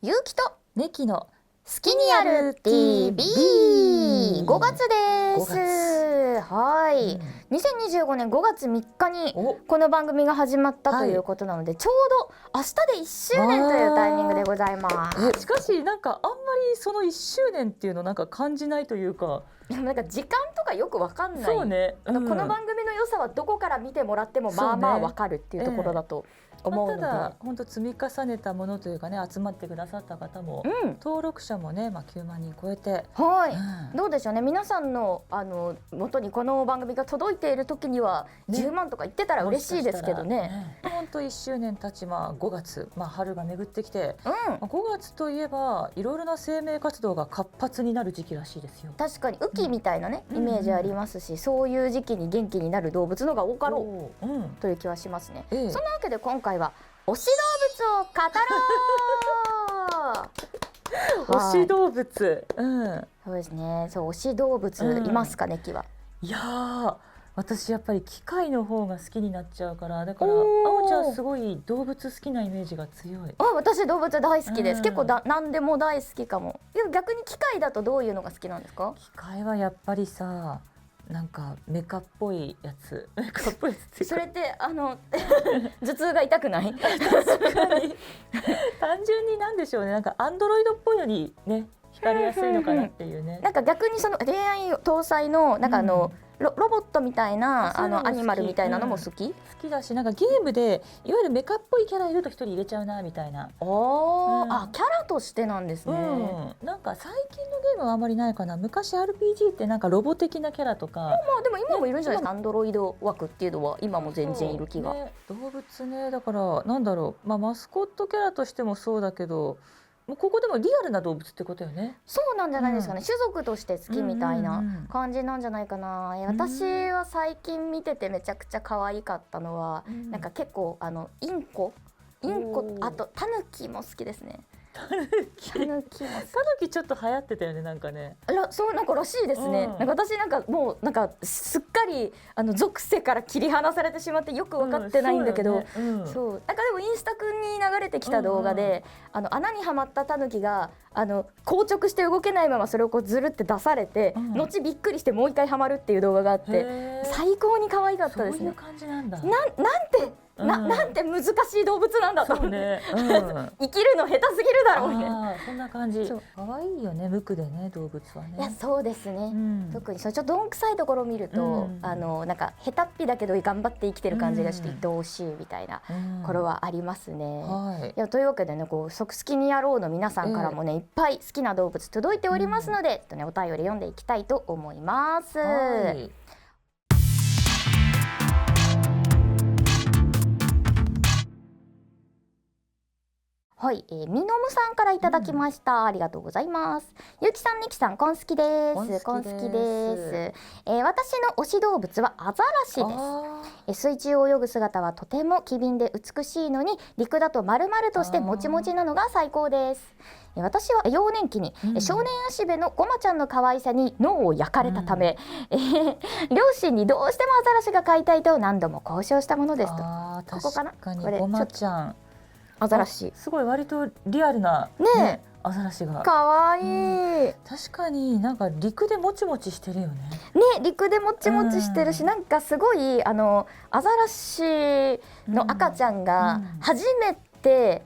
ゆうきとネキの好きにやる TV 5月です。はい、2025年5月3日にこの番組が始まったということなので、ちょうど明日で1周年というタイミングでございます。しかしなんかあんまりその1周年っていうのなんか感じないというか、なんか時間とかよくわかんない。そうね、この番組の良さはどこから見てもらってもまあまあわかるっていうところだと思うので、ただ本当積み重ねたものというかね、集まってくださった方も、登録者もね、9万人超えて、どうでしょうね、皆さんの元にこの番組が届いている時には10万とか言ってたら嬉しいですけどね。本当1周年たち、5月、春が巡ってきて、5月といえばいろいろな生命活動が活発になる時期らしいですよ。確かに雨季みたいなね、イメージありますし、そういう時期に元気になる動物のが多かろうという気はしますね。そんなわけで今回は推し動物を語ろう推し動物、そうですね。そう、推し動物いますかね、キは。いやー、私やっぱり機械の方が好きになっちゃうから、だからあおちゃんすごい動物好きなイメージが強い。私動物大好きです。結構何でも大好きかも。でも逆に機械だとどういうのが好きなんですか？機械はやっぱりさ、なんかメカっぽいやつ、メカっぽいやつ。それって頭痛が痛くない？確かに単純になんでしょうね、なんかアンドロイドっぽいのにね惹かれやすいのかなっていうね。なんか逆にその AI 搭載のなんかロボットみたいなアニマルみたいなのも好き？好きだし、なんかゲームでいわゆるメカっぽいキャラいると一人入れちゃうなみたいな。キャラとしてなんですね。なんか最近のゲームはあんまりないかな。昔 RPG ってなんかロボ的なキャラとか。でも今もいるんじゃないですか。アンドロイド枠っていうのは今も全然いる気が。動物ね、だからなんだろう、マスコットキャラとしてもそうだけど、もうここでもリアルな動物ってことよね。そうなんじゃないですかね。種族として好きみたいな感じなんじゃないかな。私は最近見ててめちゃくちゃ可愛かったのは、なんか結構インコ、あとタヌキも好きですね。タヌキちょっと流行ってたよね、なんかね。そうなんからしいですね。なんか私なんかもうなんかすっかり属性から切り離されてしまってよく分かってないんだけど、そうなんかでもインスタ君に流れてきた動画で、穴にはまったタヌキが硬直して動けないままそれをこうずるって出されて、後びっくりしてもう一回はまるっていう動画があって、最高に可愛かったですね。そういう感じなんだ。なんて難しい動物なんだと思って、生きるの下手すぎるだろうみたいな、そんな感じ。可愛いよね、無垢でね、動物はね。いや、そうですね。特にそれちょっとどんくさいところを見ると、なんか下手っぴだけど頑張って生きてる感じがして愛おしいみたいなこれはありますね。いや、というわけでね、こう好きにやろうの皆さんからもね、いっぱい好きな動物届いておりますので、お便り読んでいきたいと思います。はい、みのむさんからいただきました。ありがとうございます。ゆうきさん、ねきさん、こん好きです。こん好きです。私の推し動物はアザラシです。水中を泳ぐ姿はとても機敏で美しいのに、陸だと丸々としてもちもちなのが最高です。私は幼年期に、少年足部のごまちゃんの可愛さに脳を焼かれたため、両親にどうしてもアザラシが飼いたいと何度も交渉したものですと。ここかな。確かにごまちゃん、アザラシすごい割とリアルなアザラシがかわいい。確かになんか陸でもちもちしてるよね。陸でもちもちしてるし、なんかすごいアザラシの赤ちゃんが初めて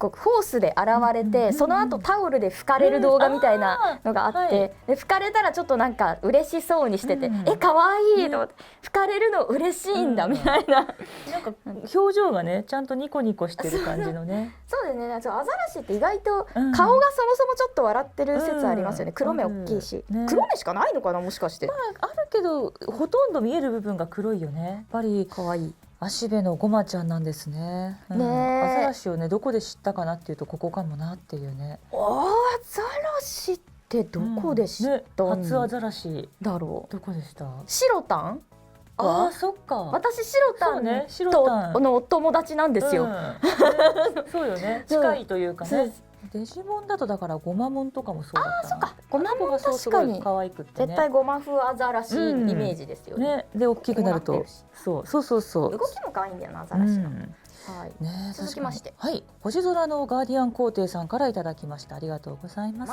こうフォースで現れて、その後タオルで拭かれる動画みたいなのがあって、で拭かれたらちょっとなんか嬉しそうにしてて、可愛いと思って、拭かれるの嬉しいんだみたいな、なんか表情がねちゃんとニコニコしてる感じのね。そうですね。アザラシって意外と顔がそもそもちょっと笑ってる説ありますよね。黒目大きいし、黒目しかないのかな、もしかして。あるけどほとんど見える部分が黒いよね。やっぱり可愛い足部のごまちゃんなんですね。アザラシをねどこで知ったかなっていうとここかもなっていうね。アザラシってどこで知ったん初アザラシだろう。どこでした？シロタン？そっか。私シロタンとのお友達なんですよ。そうよね。近いというかね。デジモンだとだからゴマモンとかもそうだったな。そっか、ゴマモン確かに可愛くってね。絶対ゴマ風アザラシイメージですよね。で大きくなると、そう。動きも可愛いんだよな、アザラシは。はいね、続きまして、はい、星空のガーディアン皇帝さんからいただきました。ありがとうございます。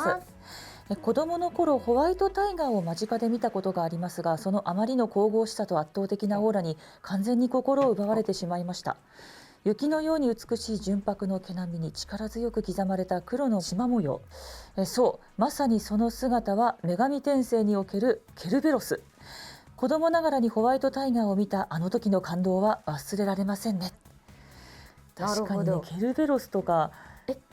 子供の頃ホワイトタイガーを間近で見たことがありますが、そのあまりの神々しさと圧倒的なオーラに完全に心を奪われてしまいました。雪のように美しい純白の毛並みに力強く刻まれた黒の縞模様、そうまさにその姿は女神転生におけるケルベロス。子供ながらにホワイトタイガーを見たあの時の感動は忘れられませんね。確かにね、ケルベロスとか。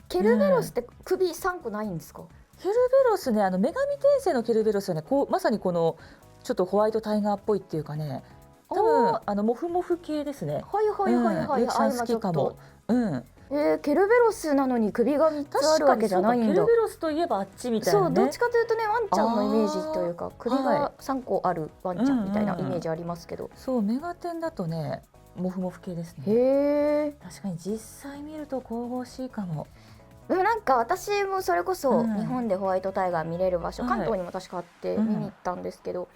ケルベロスって首3個ないんですか？ケルベロスね、女神転生のケルベロスはね、こうまさにこのちょっとホワイトタイガーっぽいっていうかね、多分モフモフ系ですね。はいはいはいはい、ゆきさん好きかも。ケルベロスなのに首が3つあるわけじゃないんだ。ケルベロスといえばあっちみたいなね。そう、どっちかというとね、ワンちゃんのイメージというか、首が3個あるワンちゃんみたいなイメージありますけど、そう、メガテンだとねモフモフ系ですね。へえ。確かに実際見ると神々しいかも。なんか私もそれこそ日本でホワイトタイガー見れる場所、関東にも確かあって見に行ったんですけど、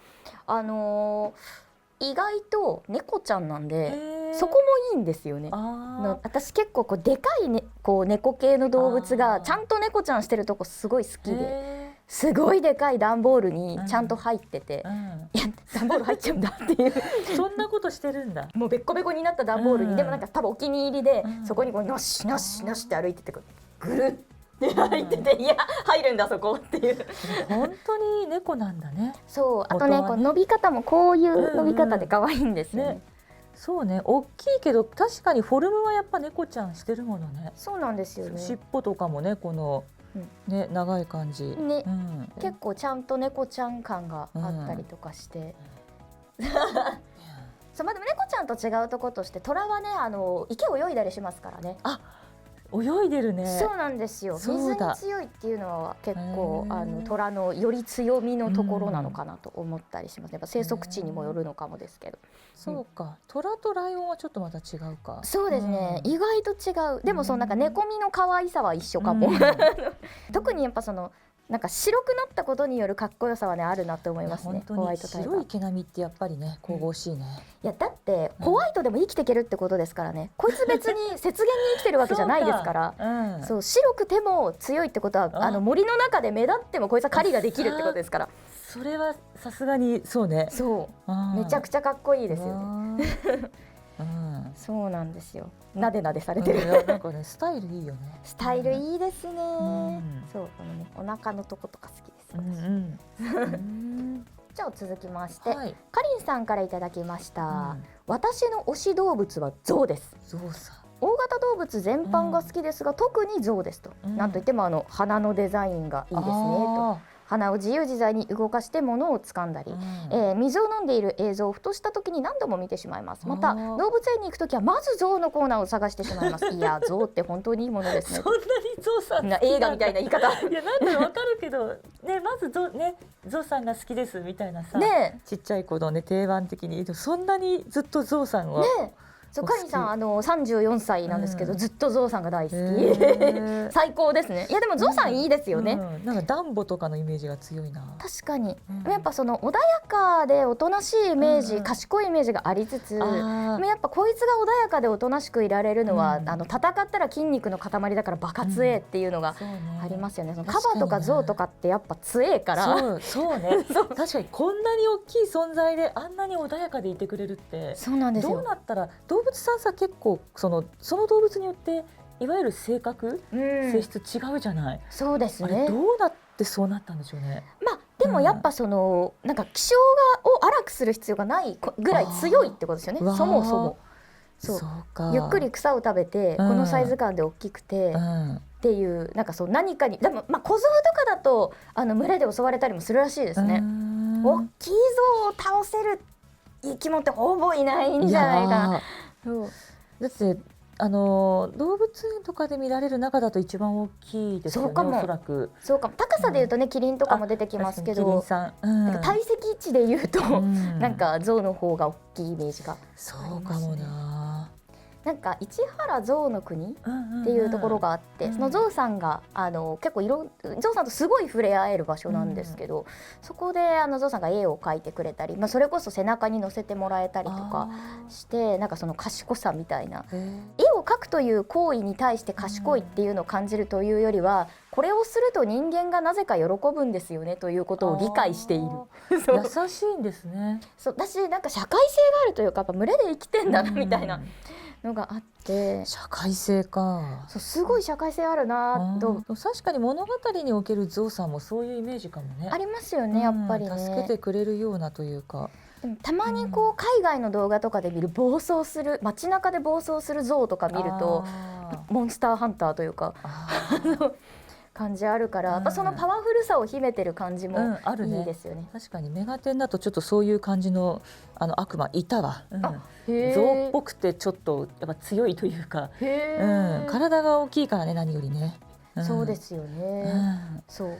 意外と猫ちゃんなんでそこもいいんですよね。私結構でかい、ね、猫系の動物がちゃんと猫ちゃんしてるとこすごい好きで、すごいでかい段ボールにちゃんと入ってて、いや段ボール入っちゃうんだっていうそんなことしてるんだ。もうべっこべこになった段ボールに、でもなんか多分お気に入りで、そこにこうのしのしのしって歩いててぐるって入ってて、いや入るんだそこっていう。本当に猫なんだね。そう、あとね、こう伸び方もこういう伸び方で可愛いんですよね。そうね、大きいけど確かにフォルムはやっぱ猫ちゃんしてるものね。そうなんですよね。尻尾とかもね、このね長い感じね、結構ちゃんと猫ちゃん感があったりとかして。そう、まあでも猫ちゃんと違うところとして、虎はね池を泳いだりしますからね。あ、泳いでるね。そうなんですよ。水に強いっていうのは結構虎のより強みのところなのかなと思ったりします。やっぱ生息地にもよるのかもですけど。そうか、虎とライオンはちょっとまた違うか。そうですね、意外と違う。でもそのなんか猫みの可愛さは一緒かも。特にやっぱそのなんか白くなったことによるかっこよさはねあるなって思いますね。ホワイトタイガー。白い毛並みってやっぱりね神々しいね。いやだってホワイトでも生きていけるってことですからね。こいつ別に雪原に生きてるわけじゃないですから。そう、白くても強いってことは森の中で目立ってもこいつは狩りができるってことですから。それはさすがにそうね。そう、めちゃくちゃかっこいいですよね。そうなんですよ。なでなでされてる。なんかね、スタイルいいよね。スタイルいいですね。そう、このね、お腹のとことか好きです。じゃあ続きまして、かりんさんからいただきました。私の推し動物はゾウです。ゾウさん。大型動物全般が好きですが、特にゾウですと。なんといっても鼻のデザインがいいですねと。鼻を自由自在に動かして物を掴んだり、水を飲んでいる映像をふとした時に何度も見てしまいます。また動物園に行く時はまずゾウのコーナーを探してしまいます。いや、ゾウって本当にいいものですね。そんなにゾウさん映画みたいな言い方。いや、なんだろう、わかるけどね、まずゾウさんが好きですみたいなさ、ちっちゃい子のね定番的にそんなにずっとゾウさんはね。そう、かりんさん34歳なんですけど、ずっとゾウさんが大好き。最高ですね。いやでもゾウさんいいですよね。なんかダンボとかのイメージが強いな。確かに、やっぱその穏やかでおとなしいイメージ、賢いイメージがありつつ、やっぱこいつが穏やかでおとなしくいられるのは、戦ったら筋肉の塊だからバカ強えっていうのがありますよね。そのカバとかゾウとかってやっぱ強えから。そうね。確かにこんなに大きい存在であんなに穏やかでいてくれるって、そうなんですよ。どうなったら動物さんさ、結構その動物によっていわゆる性格、性質違うじゃない。そうですね。あれどうなってそうなったんでしょうね。まあでもやっぱそのなんか気性を荒くする必要がないぐらい強いってことですよね。そもそも。そうか。ゆっくり草を食べて、このサイズ感で大きくてっていう、なんかそう何かに、でもまあ小僧とかだと群れで襲われたりもするらしいですね。大きい象を倒せる生き物ってほぼいないんじゃないかな。だって動物園とかで見られる中だと一番大きいですよね。おそらくそうかも。高さでいうとね、キリンとかも出てきますけど、体積値でいうとなんか象の方が大きいイメージが。そうかもな。なんか市原象の国っていうところがあって、その象さんが結構象さんとすごい触れ合える場所なんですけど、そこで象さんが絵を描いてくれたり、それこそ背中に乗せてもらえたりとかして、なんかその賢さみたいな、絵を描くという行為に対して賢いっていうのを感じるというよりは、これをすると人間がなぜか喜ぶんですよねということを理解している。優しいんですね。そうだし、なんか社会性があるというか、やっぱ群れで生きてんだなみたいなのがあって、社会性か。そう、すごい社会性あるなと。確かに物語におけるゾウさんもそういうイメージかもね。ありますよね、やっぱりね。助けてくれるようなというか。でもたまにこう海外の動画とかで見る暴走する街中で暴走するゾウとか見るとモンスターハンターというか感じあるから、やっぱそのパワフルさを秘めてる感じもいいですよね。確かにメガテンだとちょっとそういう感じの悪魔いたわ。ゾウっぽくてちょっとやっぱ強いというか、体が大きいからね、何よりね。そうですよね。そう。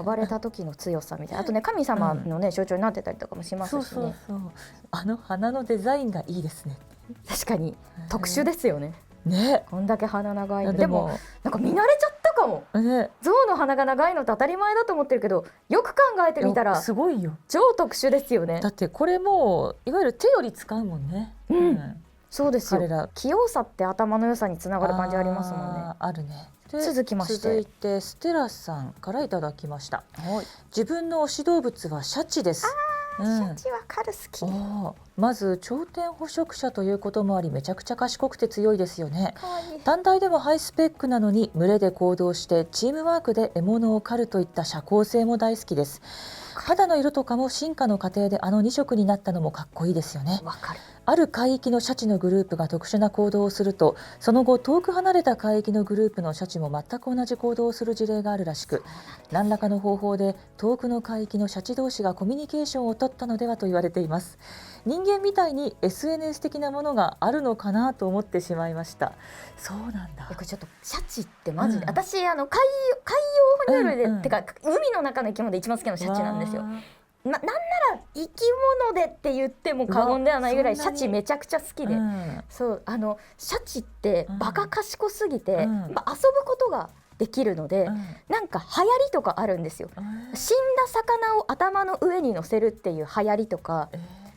暴れた時の強さみたいな、あとね、神様のね象徴になってたりとかもしますしね。花のデザインがいいですね。確かに特殊ですよね。ね、こんだけ鼻長いのでもなんか見慣れちゃったかも。象の鼻が長いのって当たり前だと思ってるけど、よく考えてみたらすごいよ。超特殊ですよね。だってこれもいわゆる手より使うもんね。そうですよ。器用さって頭の良さにつながる感じありますもんね。あるね。続いてステラさんからいただきました。自分の推し動物はシャチです。シャチわかる、好き。まず頂点捕食者ということもあり、めちゃくちゃ賢くて強いですよね。単体でもハイスペックなのに群れで行動してチームワークで獲物を狩るといった社交性も大好きです。肌の色とかも進化の過程で2色になったのもかっこいいですよね。わかる。ある海域のシャチのグループが特殊な行動をすると、その後遠く離れた海域のグループのシャチも全く同じ行動をする事例があるらしく、何らかの方法で遠くの海域のシャチ同士がコミュニケーションを取ったのではと言われています。人間みたいに SNS 的なものがあるのかなと思ってしまいました。そうなんだ。これちょっとシャチってマジで、私海洋哺乳類で、てか海の中の生き物で一番好きなのシャチなんですよ。なんなら生き物でって言っても過言ではないぐらいシャチめちゃくちゃ好きで、そうシャチってバカ賢すぎて、遊ぶことができるので、なんか流行りとかあるんですよ。死んだ魚を頭の上に乗せるっていう流行りとか、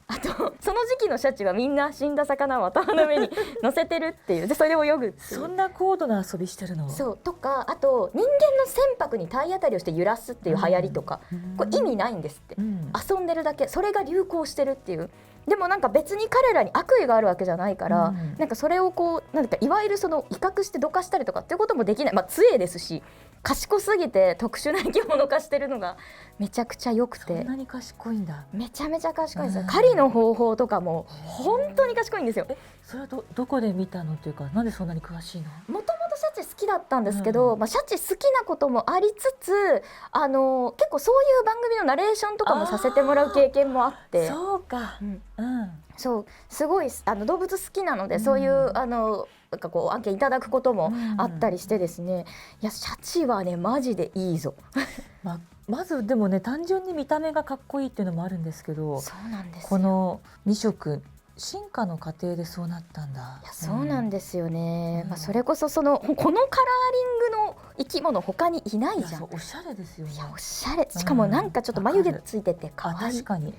あとその時期のシャチはみんな死んだ魚を頭の上に乗せてるっていう、でそれを泳ぐっていう、そんな高度な遊びしてるの。そうとか、あと人間の船舶に体当たりをして揺らすっていう流行りとか、これ意味ないんですって、遊んでるだけ、それが流行してるっていう。でもなんか別に彼らに悪意があるわけじゃないから、なんかそれをこうなんかいわゆるその威嚇してどかしたりとかっていうこともできない、杖ですし、賢すぎて特殊な生き物化してるのがめちゃくちゃ良くて。そんなに賢いんだ。めちゃめちゃ賢いですよ。狩りの方法とかも本当に賢いんですよ。それはどこで見たのというか、なんでそんなに詳しいの？もともとシャチ好きだったんですけど、シャチ好きなこともありつつ、結構そういう番組のナレーションとかもさせてもらう経験もあって。そうか。そうすごい動物好きなので、そういうなんかこう案件いただくこともあったりしてですね、いやシャチはねマジでいいぞ。まずでもね、単純に見た目がかっこいいっていうのもあるんですけど、そうなんですよ。この2色進化の過程でそうなったんだ。いやそうなんですよね。それこそこのカラーリングの生き物他にいないじゃん。おしゃれですよね。いやおしゃれ、しかもなんかちょっと眉毛ついてて可愛い。確かに。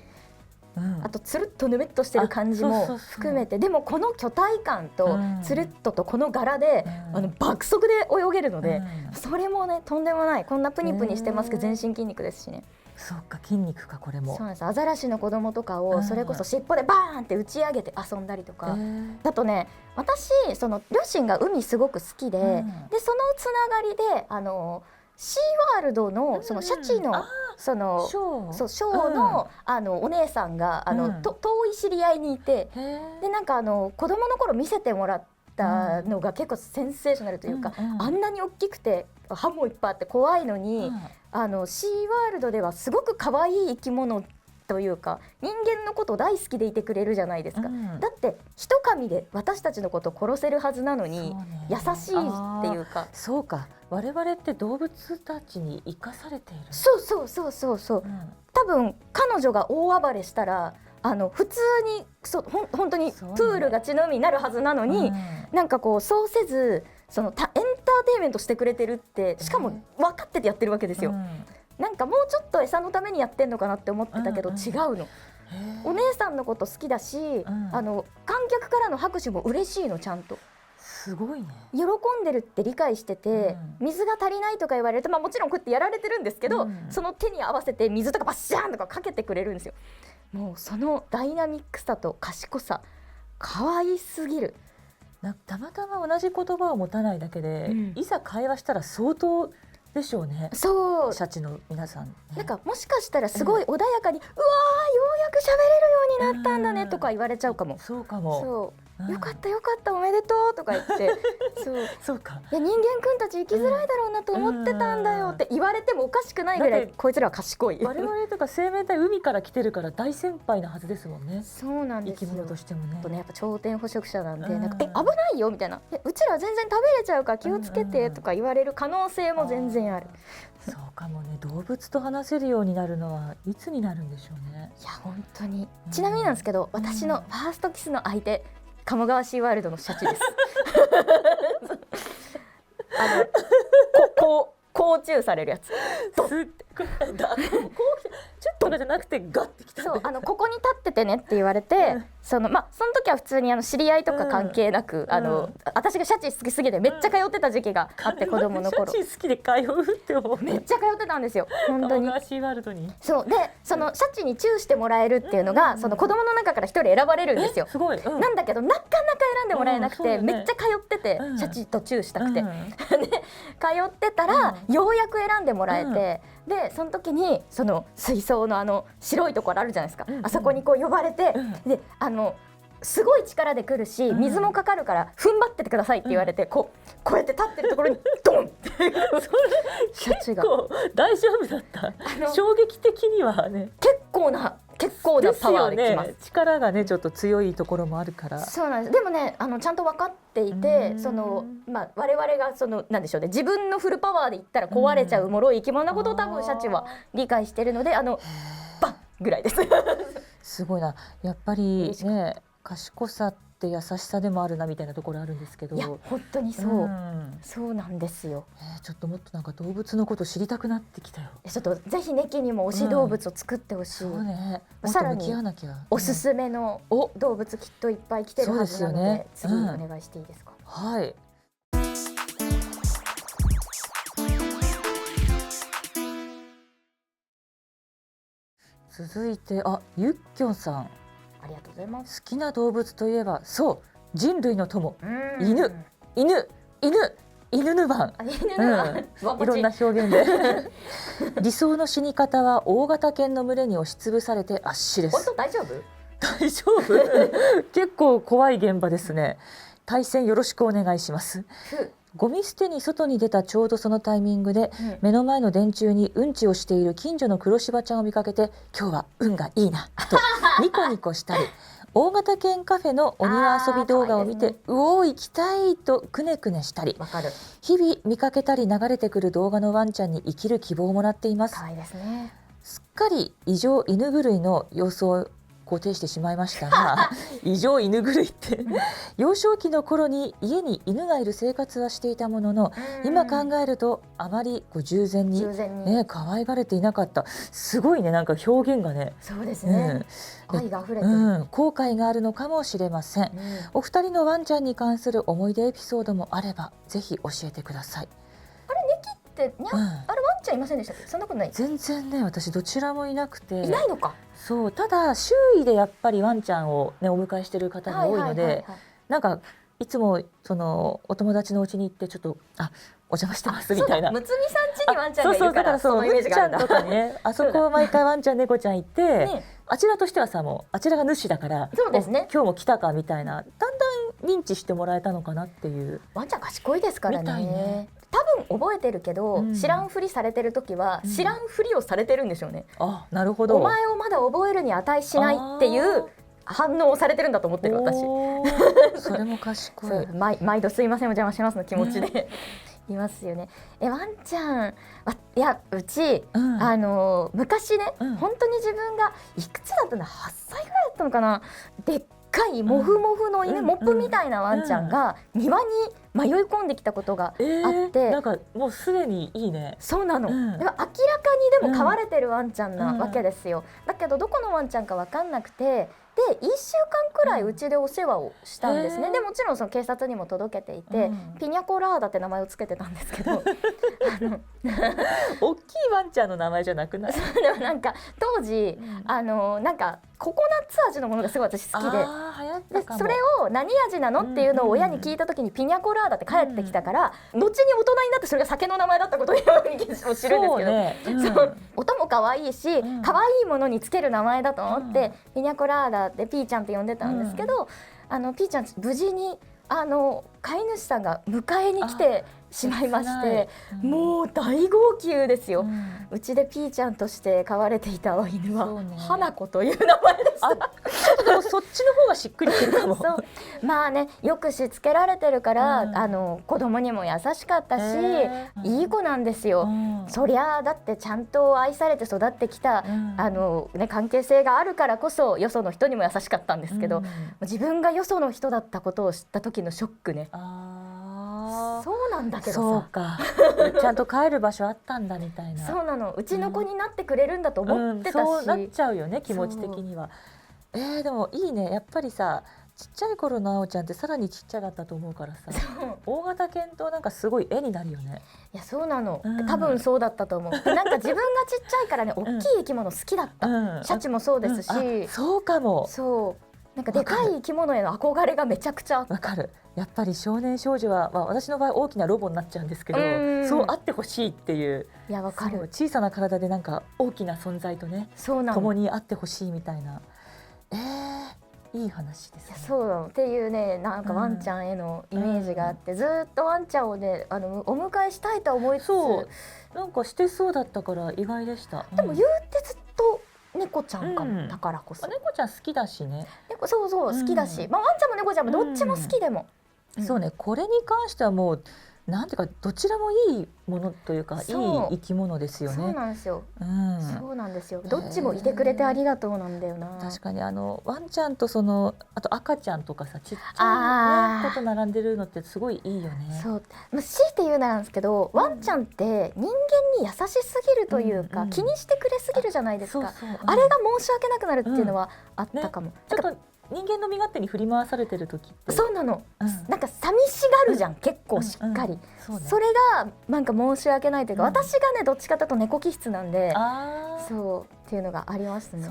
あとつるっとぬめっとしてる感じも含めて、でもこの巨体感とつるっととこの柄で爆速で泳げるので、それもねとんでもない。こんなプニプニしてますけど全身筋肉ですしね。そうか、筋肉かこれも。そうなんです。アザラシの子供とかをそれこそ尻尾でバーンって打ち上げて遊んだりとか。だとね、私その両親が海すごく好きで、でそのつながりでシーワールドのそのシャチのそのショーのお姉さんが遠い知り合いにいて、でなんか子供の頃見せてもらったのが結構センセーショナルというか、あんなに大きくて歯もいっぱいあって怖いのに、シーワールドではすごく可愛い生き物というか人間のこと大好きでいてくれるじゃないですか。だって一噛みで私たちのことを殺せるはずなのに、優しいっていうか。そうか、我々って動物たちに生かされている。そう、多分彼女が大暴れしたら普通に本当にプールが血の海になるはずなのに、なんかこうそうせずエンターテインメントしてくれてるって、しかも分かっててやってるわけですよ。なんかもうちょっと餌のためにやってんのかなって思ってたけど、違うの。お姉さんのこと好きだし、観客からの拍手も嬉しいの。ちゃんとすごいね。喜んでるって理解してて、水が足りないとか言われると、もちろんこうやってやられてるんですけど、その手に合わせて水とかバッシャーンとかかけてくれるんですよ。もうそのダイナミックさと賢さ、可愛すぎる。たまたま同じ言葉を持たないだけで、いざ会話したら相当でしょうね。そう、シャチの皆さん、なんかもしかしたらすごい穏やかに、うわーようやく喋れるようになったんだねとか言われちゃうかも。そうかも。よかったよかったおめでとうとか言ってそうか、いや人間くんたち生きづらいだろうなと思ってたんだよって言われてもおかしくないぐらいこいつらは賢い。我々とか生命体海から来てるから大先輩なはずですもんね。そうなんですよ。生き物としてもね。やっぱ頂点捕食者なんで、なんか危ないよみたいな、うちら全然食べれちゃうから気をつけてとか言われる可能性も全然ある。そうかもね。動物と話せるようになるのはいつになるんでしょうね。いや本当に。ちなみになんですけど、私のファーストキスの相手、鴨川シーワールドのシャチです。こうチューされるやつ。ちょっとかじゃなくてガッてきた。そう、ここに立っててねって言われて、その時は普通に知り合いとか関係なく、私がシャチ好きすぎてめっちゃ通ってた時期があって、子供の頃。シャチ好きで通うって思う。めっちゃ通ってたんですよ。本当に。シーワールドに。そうで、そのシャチにチューしてもらえるっていうのが、その子供の中から一人選ばれるんですよ。すごい。なんだけどなかなか選んでもらえなくて、めっちゃ通ってて、シャチとチューしたくて、で通ってたらようやく選んでもらえて、でその時にその水槽の白いところあるじゃないですか、あそこにこう呼ばれて、ですごい力で来るし、水もかかるから踏ん張っててくださいって言われて、こうやって立ってるところにドンってシャチが。大丈夫だった？衝撃的にはね、結構なパワーできます。力がねちょっと強いところもあるから。そうなんです。でもねちゃんと分かっていて、我々がなんでしょうね、自分のフルパワーでいったら壊れちゃう脆い生き物なことを多分シャチは理解してるので、バンぐらいです。すごいな。やっぱりね、賢さって優しさでもあるなみたいなところあるんですけど。いや本当にそうなんですよ。ちょっともっとなんか動物のこと知りたくなってきたよ。ちょっとぜひネキにも推し動物を作ってほしい。そうね。さらにおすすめの動物きっといっぱい来てるはずなので、次お願いしていいですか？はい。続いてゆっきょんさん、ありがとうございます。好きな動物といえば人類の友、犬ぬばん、いろんな表現で理想の死に方は大型犬の群れに押しつぶされて圧死です。本当大丈夫？大丈夫結構怖い現場ですね。対戦よろしくお願いします。ゴミ捨てに外に出たちょうどそのタイミングで、目の前の電柱にうんちをしている近所の黒柴ちゃんを見かけて、今日は運がいいなとニコニコしたり、大型犬カフェのお庭遊び動画を見て、うおー行きたいとくねくねしたり、日々見かけたり流れてくる動画のワンちゃんに生きる希望をもらっています。可愛いですね。すっかり異常犬狂いの様子を固定してしまいましたが異常犬狂いって幼少期の頃に家に犬がいる生活はしていたものの、今考えるとあまり従前に可愛がれていなかった。すごいね、なんか表現がね。そうですね、愛が溢れてる、後悔があるのかもしれません。お二人のワンちゃんに関する思い出エピソードもあればぜひ教えてください。あれネキってあれワンちゃんいませんでしたっけ？そんなことない？全然ね、私どちらもいなくて。いないのか。そう、ただ周囲でやっぱりワンちゃんをねお迎えしてる方が多いので、なんかいつもそのお友達の家に行ってちょっとお邪魔してますみたいな。むつみさん家にワンちゃんがいるからそのイメージがあるんだ。むっちゃんとかね、あそこ毎回ワンちゃん猫ちゃんいて、あちらとしてはもうあちらが主だから、そうですね、今日も来たかみたいな、だんだん認知してもらえたのかなっていう。ワンちゃん賢いですからね。多分覚えてるけど、知らんふりされてる時は、知らんふりをされてるんでしょうね。なるほど。お前をまだ覚えるに値しないっていう反応をされてるんだと思ってる私。それも賢い。毎度すいませんお邪魔しますの気持ちでいますよね。ワンちゃん、いやうち、昔ね、本当に自分がいくつだったの、8歳ぐらいだっったのかな、でっかいモフモフの犬、モップみたいなワンちゃんが庭に迷い込んできたことがあって、なんかもうすでにいいね。そうなの、でも明らかにでも飼われてるワンちゃんなわけですよ、だけどどこのワンちゃんか分かんなくて、で1週間くらいうちでお世話をしたんですね。でもちろんその警察にも届けていて、ピニャコラーダって名前をつけてたんですけど大きいワンちゃんの名前じゃなくない？でもなんか当時、なんかココナッツ味のものがすごい私好きで、でそれを何味なのっていうのを親に聞いた時にピニャコラーダって返ってきたから、後に大人になってそれが酒の名前だったことを知るんですけど、そう音も可愛いし、可愛いものにつける名前だと思って、ピニャコラーダでピーちゃんって呼んでたんですけど、ピーちゃん無事に飼い主さんが迎えに来てしまいまして、もう大号泣ですよ、うちでピーちゃんとして飼われていた犬は、花子という名前でした。そっちの方がしっくりくるかも。そうまあね、よくしつけられてるから、子供にも優しかったし、いい子なんですよ、そりゃだってちゃんと愛されて育ってきた、関係性があるからこそよその人にも優しかったんですけど、自分がよその人だったことを知った時のショックね。そうなんだけどさ、そうかちゃんと帰る場所あったんだみたいな。そうなの、うちの子になってくれるんだと思ってたし、そうなっちゃうよね、気持ち的には。でもいいね、やっぱりさ、ちっちゃい頃のあおちゃんってさらにちっちゃかったと思うからさ、大型犬となんかすごい絵になるよね。いやそうなの、多分そうだったと思う。なんか自分がちっちゃいからね、大きい生き物好きだった、シャチもそうですし、そうかも。そうなんかでかい生き物への憧れがめちゃくちゃあった。わかる。やっぱり少年少女は、私の場合大きなロボになっちゃうんですけど、そうあってほしいっていう。いやわかる。小さな体でなんか大きな存在とね、共にあってほしいみたいな。いい話ですね。そうなのっていうね、なんかワンちゃんへのイメージがあって、ずっとワンちゃんをねお迎えしたいと思いつつ、なんかしてそうだったから意外でした。でも言うてずっと猫ちゃんかも、だからこそ。猫ちゃん好きだしね。そう好きだし、ワンちゃんも猫ちゃんもどっちも好きでも。そうね、これに関してはもうなんていうかどちらもいいものというか、いい生き物ですよね。そうなんですよ。そうなんですよ。どっちもいてくれてありがとうなんだよな。確かにワンちゃんとあと赤ちゃんとかさ、ちっちゃい子と並んでるのってすごいいいよね。そう、強いて言うならなんですけど、ワンちゃんって人間に優しすぎるというか、気にしてくれすぎるじゃないですか。あれが申し訳なくなるっていうのはあったかも。ちょっと人間の身勝手に振り回されてる時って、そうなの、なんか寂しがるじゃん、結構しっかり。それがなんか申し訳ないというか、私がねどっちかというと猫気質なんで、そうっていうのがありますね。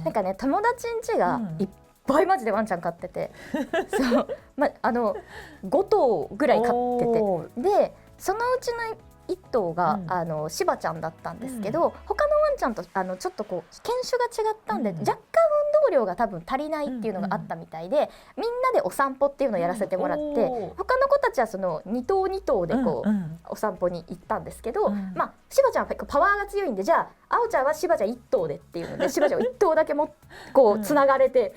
なんかね、友達ん家がいっぱいマジでワンちゃん飼ってて、そう5頭ぐらい飼ってて、でそのうちの1頭がしばちゃんだったんですけど、他のワンちゃんとちょっとこう犬種が違ったんで、若干運動量が多分足りないっていうのがあったみたいで、みんなでお散歩っていうのをやらせてもらって、他の子たちはその2頭2頭でこうお散歩に行ったんですけど、しばちゃんはパワーが強いんで、じゃああおちゃんはしばちゃん1頭でっていうので、しばちゃんを1頭だけこうつながれて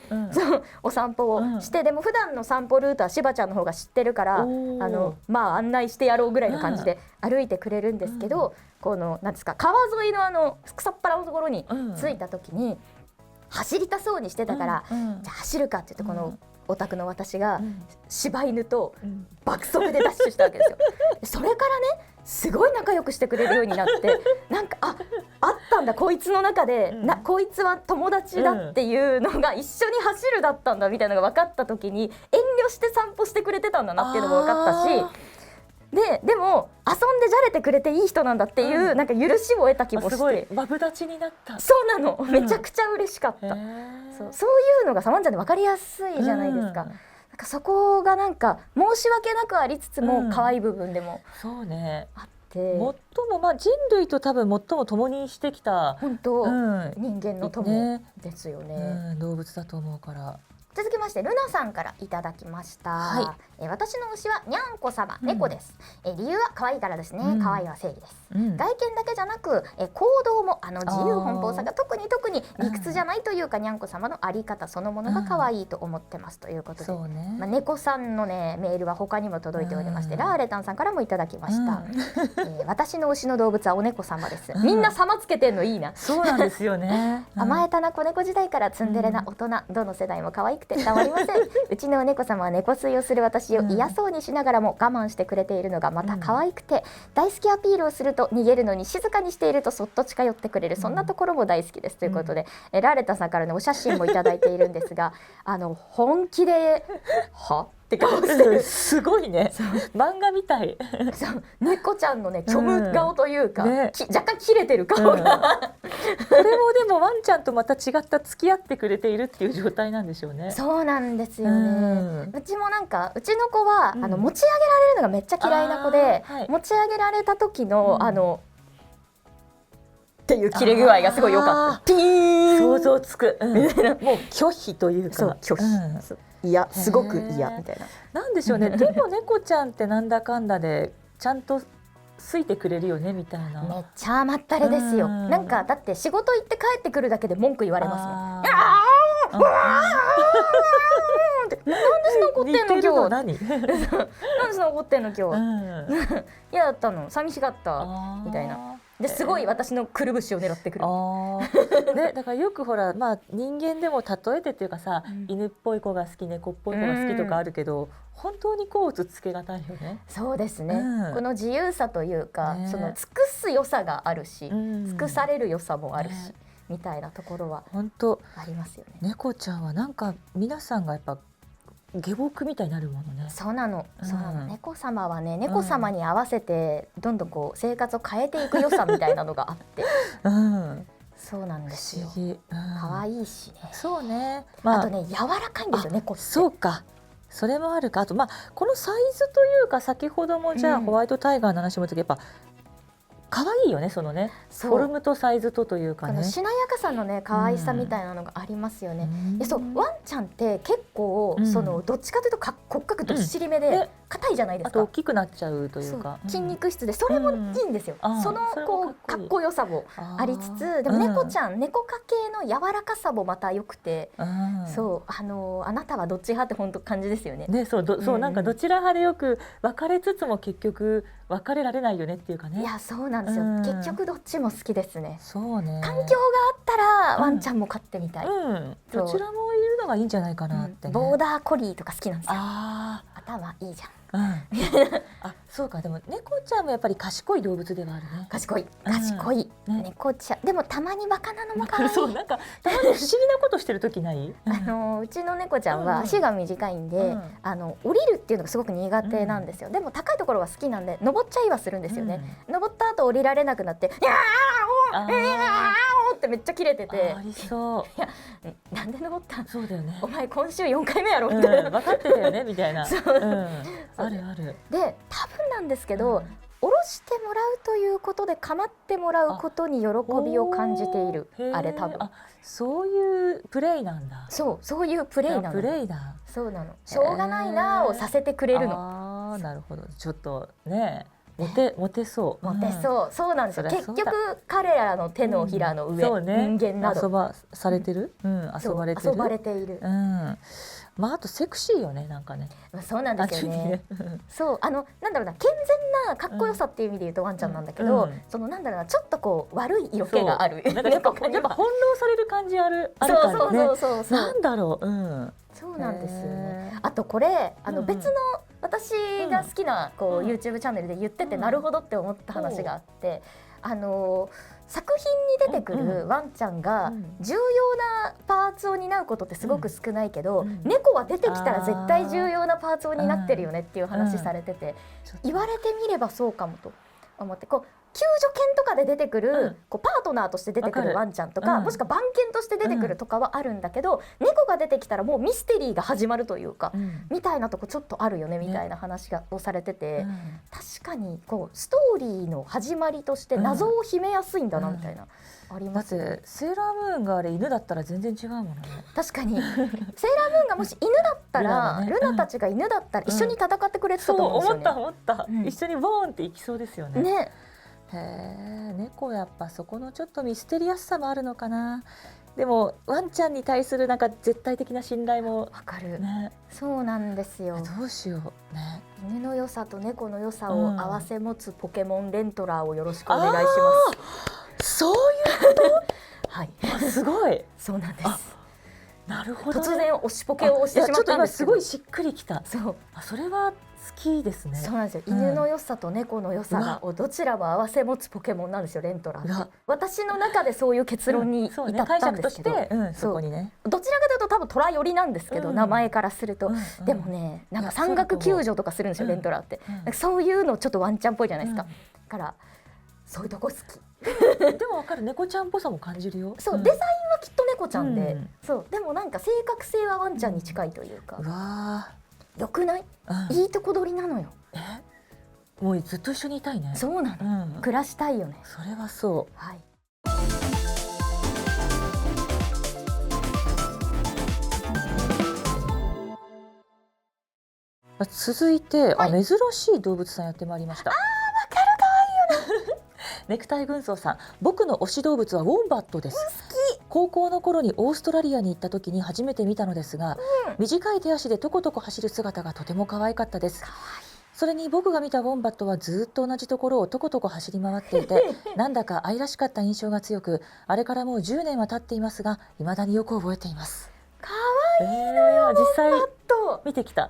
お散歩をして、でも普段の散歩ルートはしばちゃんの方が知ってるから、案内してやろうぐらいの感じで歩いてくれるんですけど、このなんですか、川沿いの草っぱらのところに着いた時に走りたそうにしてたから、じゃあ走るかって言って、このお宅の私が柴犬と爆速でダッシュしたわけですよ。それからね、すごい仲良くしてくれるようになって、なんかあったんだ、こいつの中でこいつは友達だっていうのが、一緒に走るだったんだみたいなのが分かった時に、遠慮して散歩してくれてたんだなっていうのも分かったし、でも遊んでじゃれてくれていい人なんだっていう、なんか許しを得た気もして、すごいマブダチになった。そうなの、めちゃくちゃ嬉しかった。そういうのがワンちゃんで分かりやすいじゃないですか。なんかそこがなんか申し訳なくありつつも可愛い部分でもそうねあって、最も人類と多分最も共にしてきた本当、人間の友ですよね。動物だと思うから。続きましてルナさんからいただきました。は私の推しはにゃんこ様、猫です。理由は可愛いからですね。可愛いは正義です。外見だけじゃなく、行動も自由奔放さが特に理屈じゃないというか、にゃんこ様のあり方そのものが可愛いと思ってますということで、そうね、猫さんのねメールは他にも届いておりまして、ラーレタンさんからもいただきました。私の推しの動物はお猫様です。みんな様つけてんのいいな。そうなんですよね。甘えたな子猫時代からツンデレな大人、どの世代も可愛くてたまりません。うちのお猫様は猫吸いをする私を嫌そうにしながらも我慢してくれているのがまた可愛くて、大好きアピールをすると逃げるのに静かにしているとそっと近寄ってくれる、そんなところも大好きですということで、ラーレタさんからのお写真もいただいているんですが本気ではって顔してるすごいね、漫画みたい。そう猫ちゃんのね虚無顔というか、ね、若干切れてる顔が、これもでもワンちゃんとまた違った付き合ってくれているっていう状態なんでしょうね。そうなんですよね。うちもなんかうちの子は、持ち上げられるのがめっちゃ嫌いな子で、持ち上げられた時の、っていう切れ具合がすごい良かった。ピーン想像つく、もう拒否というか、そう拒否、いやすごく嫌みたいな。なんでしょうね。でも猫ちゃんってなんだかんだでちゃんと好いてくれるよねみたいな。めっちゃ甘ったれですよ。なんかだって仕事行って帰ってくるだけで文句言われますもん。なんでそんな怒ってんの今日。なんでそんな怒ってんの今日。嫌だったの、寂しかったみたいな。ですごい私のくるぶしを狙ってくる。ね、だからよくほら、人間でも例えてっていうかさ、犬っぽい子が好き、猫っぽい子が好きとかあるけど、本当にこうつけがたいよね。そうですね、この自由さというか、その尽くす良さがあるし、尽くされる良さもあるし、みたいなところは本当ありますよね。猫ちゃんはなんか皆さんがやっぱ下僕みたいになるものね。そうなの、そうなの。猫様はね、猫様に合わせてどんどんこう生活を変えていく良さみたいなのがあって、そうなんですよ。可愛いしね。そうね。あとね、柔らかいんですよ猫って。そうか。それもあるか。あとこのサイズというか、先ほどもじゃあホワイトタイガーの話もやっぱ可愛いよね、そのねフォルムとサイズとというかね、しなやかさのね可愛さみたいなのがありますよね。そう、ワンちゃんって結構そのどっちかというと骨格どっしりめで硬いじゃないですか。あと大きくなっちゃうというか、筋肉質でそれもいいんですよ。そのこうかっこよさもありつつ、でも猫ちゃん、猫科系の柔らかさもまた良くて、そうあなたはどっち派って本当感じですよね。ね、そうなんかどちら派でよく分かれつつも結局別れられないよねっていうかね。いやそうなんですよ。結局どっちも好きですね。そうね。環境があったらワンちゃんも飼ってみたい。どちらもいるのがいいんじゃないかなって。ボーダーコリーとか好きなんですよ。頭いいじゃん。そうか。でも猫ちゃんもやっぱり賢い動物ではあるね。賢い猫ちゃん。でもたまにバカなのも可愛い。そう、なんかたまに不思議なことしてる時ない？うちの猫ちゃんは足が短いんで、降りるっていうのがすごく苦手なんですよ。でも高いところが好きなんで登っちゃいはするんですよね。登った後降りられなくなって「いやーってめっちゃキレてて、ありそう。いやなんで登ったん？そうだよね。お前今週4回目やろみたいな。分かってたよねみたいな。あるある。で多分なんですけど、下ろしてもらうということで構ってもらうことに喜びを感じている。あれ多分。そういうプレイなんだ。そういうプレイなの。プレイだ。そうなの。しょうがないなをさせてくれるの。なるほど。ちょっとね。モテそう。そうなんですよ。結局彼らの手のひらの上、人間など遊ばされてる、遊ばれている。あとセクシーよね、なんかね。そうなんですよね。そうなんだろうな、健全なかっこよさっていう意味で言うとワンちゃんなんだけど、そのなんだろうな、ちょっとこう悪い色気がある。なんかやっぱ翻弄される感じあるからね。なんだろう。そうなんですよね。あとこれ別の私が好きなこう YouTube チャンネルで言っててなるほどって思った話があって、作品に出てくるワンちゃんが重要なパーツを担うことってすごく少ないけど、猫は出てきたら絶対重要なパーツを担ってるよねっていう話されてて、言われてみればそうかもと思って、こう救助犬とかで出てくる、こうパートナーとして出てくるわかるワンちゃんとか、もしくは番犬として出てくるとかはあるんだけど、猫が出てきたらもうミステリーが始まるというか、みたいなとこちょっとあるよねみたいな話をされてて、確かにこうストーリーの始まりとして謎を秘めやすいんだなみたいな、ありだっますよね。てセーラームーンがあれ犬だったら全然違うもんね。確かにセーラームーンがもし犬だったら、ルナたちが犬だったら一緒に戦ってくれてたと思うんですよね。そう思った、一緒にボーンっていきそうですよね。ね、へえ、猫やっぱそこのちょっとミステリアスさもあるのかな。でもワンちゃんに対するなんか絶対的な信頼もわかる、ね。そうなんですよ。どうしようね。犬の良さと猫の良さを併せ持つポケモンレントラーをよろしくお願いします。そういうはい、すごい。そうなんです。なるほど、突然推しポケを押してしまったんですけど、すごいしっくりきた。そう、それは好きですね。そうなんですよ。犬の良さと猫の良さをどちらも併せ持つポケモンなんですよ、レントラーって。私の中でそういう結論に至ったんですけど、そこにね、どちらかというと多分虎寄りなんですけど、名前からすると、でもね、なんか山岳救助とかするんですよ、レントラーって。そういうのちょっとワンちゃんっぽいじゃないですか。だからそういうとこ好き。でもわかる、猫ちゃんっぽさも感じるよ。そう、デザインはきっと猫ちゃんで、そうでもなんか性格性はワンちゃんに近いというか。うわよくない？いいとこ取りなのよ。もうずっと一緒にいたいね。そうなの。暮らしたいよね。それはそう。はい。続いて、珍しい動物さんやってまいりました。わかる、可愛いよね。ネクタイ軍曹さん、僕の推し動物はウォンバットです。高校の頃にオーストラリアに行った時に初めて見たのですが、短い手足でとことこ走る姿がとても可愛かったです。それに僕が見たウォンバットはずっと同じところをとことこ走り回っていてなんだか愛らしかった印象が強く、あれからもう10年は経っていますが未だによく覚えています。可愛いのよ、実際ウォンバット。見てきた。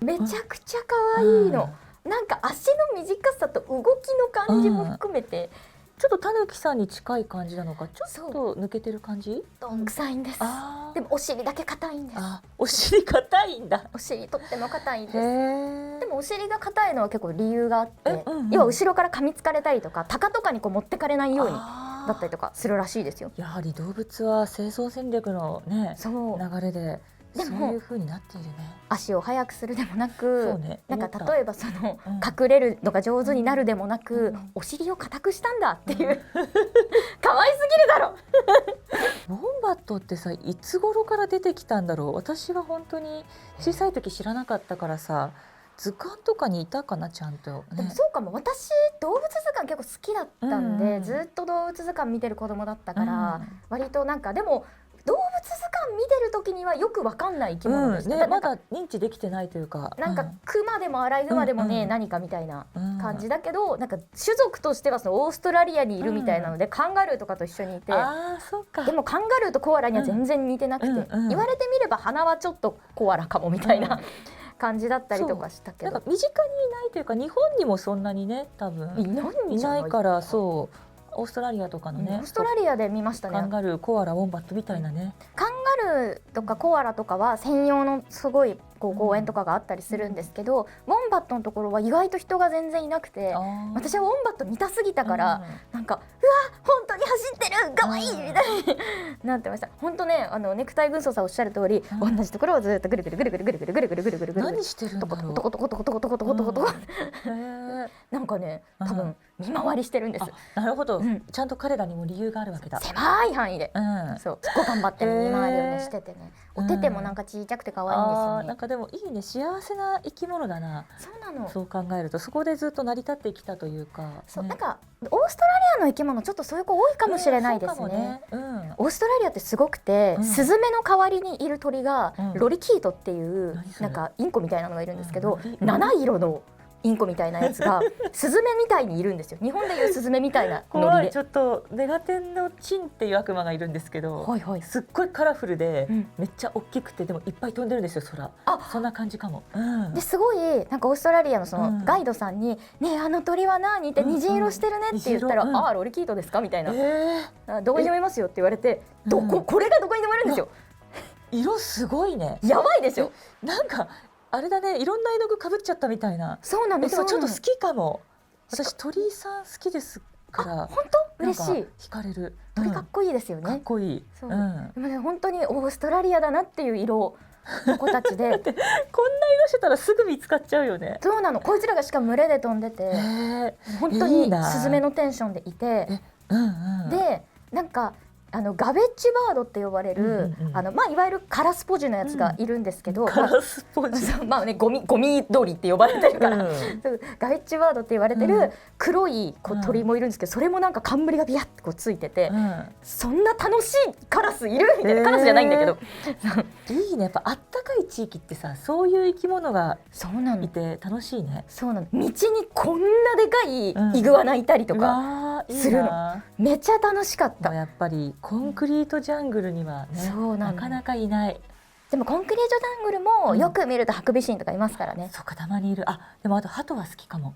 めちゃくちゃ可愛いの。なんか足の短さと動きの感じも含めて、ちょっとタヌキさんに近い感じなのか、ちょっと抜けてる感じ。どんくさいんです。でもお尻だけ硬いんです。お尻硬いんだ。お尻とっても硬いんです。でもお尻が硬いのは結構理由があって、要は後ろから噛みつかれたりとか、鷹とかにこう持ってかれないようにだったりとかするらしいですよ。やはり動物は生存戦略のね、流れでそういう風になっているね。足を速くするでもなく、なんか例えばそのうん隠れるのが上手になるでもなく、お尻を硬くしたんだっていう、可愛すぎるだろ。ウォンバットってさ、いつ頃から出てきたんだろう。私は本当に小さい時知らなかったからさ、図鑑とかにいたかな、ちゃんと、でもそうかも。私動物図鑑結構好きだったんで、ずっと動物図鑑見てる子供だったから、割となんか、でも動物図鑑見てる時にはよくわかんない生き物ですね。まだ認知できてないというか、なんかクマでもアライグマでもね、何かみたいな感じだけど、なんか種族としてはそのオーストラリアにいるみたいなので、カンガルーとかと一緒にいて、でもカンガルーとコアラには全然似てなくて、言われてみれば鼻はちょっとコアラかもみたいな感じだったりとかしたけど、なんか身近にいないというか、日本にもそんなにね、多分いないから、そうオーストラリアとかのね、オーストラリアで見ましたね。カンガルー、コアラ、ウォンバットみたいなね。カンガルーとかコアラとかは専用のすごいこう公園とかがあったりするんですけど、ウォンバットのところは意外と人が全然いなくて、私はウォンバット見たすぎたから、なんかうわ本当に走ってる、可愛いみたいになってました。本当ね、ネクタイ軍曹さんおっしゃる通り、同じところをずっとぐるぐるぐるぐるぐるぐるぐるぐるぐるぐるぐる、何してるんだろう。トコトコトコトコトコトコトコトコトコ、なんかね、多分見回りしてるんです。なるほど、ちゃんと彼らにも理由があるわけだ。狭い範囲で、そうすごい頑張って見回るようにしててね、お手手もなんかちいちゃくて可愛いんですよね。なんかでもいいね、幸せな生き物だな。そうなの。そう考えると、そこでずっと成り立ってきたというか、そう、なんかオーストラリアの生き物ちょっとそういう子多いかもしれないですね。オーストラリアってすごくて、スズメの代わりにいる鳥がロリキートっていうなんかインコみたいなのがいるんですけど、七色のインコみたいなやつがスズメみたいにいるんですよ。日本でいうスズメみたいなノリで。ちょっとメガテンのチンっていう悪魔がいるんですけど、すっごいカラフルで、めっちゃ大きくて、でもいっぱい飛んでるんですよ、空。そんな感じかも。ですごいなんかオーストラリアのそのガイドさんに「ねえ、あの鳥は何?」って「虹色してるね」って言ったら「ああ、ロリキートですか?」みたいな「どこにでもいますよ」って言われて、これがどこにでもいるんですよ。色すごいね。やばいですよ。なんかあれだね、いろんな絵の具かぶっちゃったみたいな。そうなんです。でもちょっと好きかも。私鳥居さん好きですから。本当嬉しい。惹かれる。鳥かっこいいですよね。かっこいい。そう、でもね本当にオーストラリアだなっていう色の子たちでこんな色してたらすぐ見つかっちゃうよね。そうなの。こいつらがしかも群れで飛んでて、本当にスズメのテンションでいて、でなんかガベッジバードって呼ばれる、いわゆるカラスポジのやつがいるんですけど、カラスポジ、ゴミ鳥って呼ばれてるから、ガベッジバードって言われてる黒い鳥もいるんですけど、それもなんか冠がビヤッとついてて、そんな楽しいカラスいるみたいな。カラスじゃないんだけど、いいね。やっぱあったかい地域ってさ、そういう生き物がいて楽しいね。そうなの。道にこんなでかいイグアナいたりとかするの、めっちゃ楽しかった。やっぱりコンクリートジャングルにはね、なかなかいない。でもコンクリートジャングルもよく見るとハクビシンとかいますからね。そうか、たまにいる。でもあとハトは好きかも。